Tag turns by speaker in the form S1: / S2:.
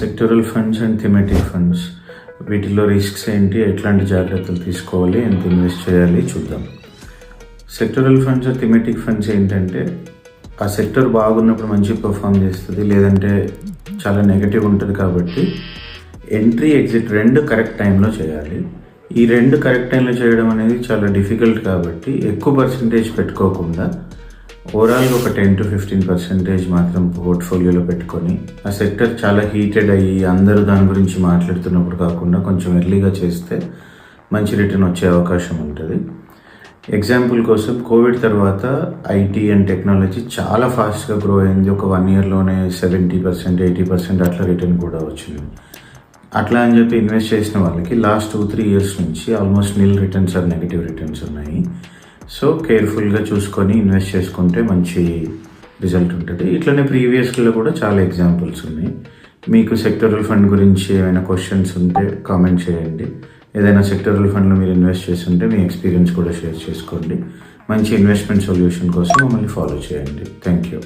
S1: Sectoral funds and thematic funds వీటిలో risks ఏంటి, ఎట్లాంటి జాగ్రత్తలు తీసుకోవాలి, ఎంత ఇన్వెస్ట్ చేయాలి చూద్దాం. సెక్టరల్ ఫండ్స్ థీమాటిక్ ఫండ్స్ ఏంటంటే ఆ సెక్టర్ బాగున్నప్పుడు మంచి పర్ఫామ్ చేస్తుంది, లేదంటే చాలా నెగటివ్ ఉంటుంది. కాబట్టి ఎంట్రీ ఎగ్జిట్ రెండు కరెక్ట్ టైంలో చేయాలి. ఈ రెండు కరెక్ట్ టైంలో చేయడం అనేది చాలా డిఫికల్ట్. కాబట్టి ఎక్కువ పర్సంటేజ్ పెట్టుకోకుండా ఓవరాల్గా ఒక 10 to 15% మాత్రం పోర్ట్ఫోలియోలో పెట్టుకొని ఆ సెక్టర్ చాలా హీటెడ్ అయ్యి అందరూ దాని గురించి మాట్లాడుతున్నప్పుడు కాకుండా కొంచెం ఎర్లీగా చేస్తే మంచి రిటర్న్ వచ్చే అవకాశం ఉంటుంది. ఎగ్జాంపుల్ కోసం కోవిడ్ తర్వాత ఐటీ అండ్ టెక్నాలజీ చాలా ఫాస్ట్గా గ్రో అయింది. ఒక 1 yearలోనే 70%, 80% అట్లా రిటర్న్ కూడా వచ్చింది. అట్లా అని చెప్పి ఇన్వెస్ట్ చేసిన వాళ్ళకి లాస్ట్ 2-3 years నుంచి almost nil returns or negative returns ఉన్నాయి. సో కేర్ఫుల్గా చూసుకొని ఇన్వెస్ట్ చేసుకుంటే మంచి రిజల్ట్ ఉంటుంది. ఇట్లనే ప్రీవియస్లో కూడా చాలా ఎగ్జాంపుల్స్ ఉన్నాయి. మీకు సెక్టరల్ ఫండ్ గురించి ఏమైనా క్వశ్చన్స్ ఉంటే కామెంట్ చేయండి. ఏదైనా సెక్టరల్ ఫండ్లో మీరు ఇన్వెస్ట్ చేస్తుంటే మీ ఎక్స్పీరియన్స్ కూడా షేర్ చేసుకోండి. మంచి ఇన్వెస్ట్మెంట్ సొల్యూషన్ కోసం మమ్మల్ని ఫాలో చేయండి. Thank you.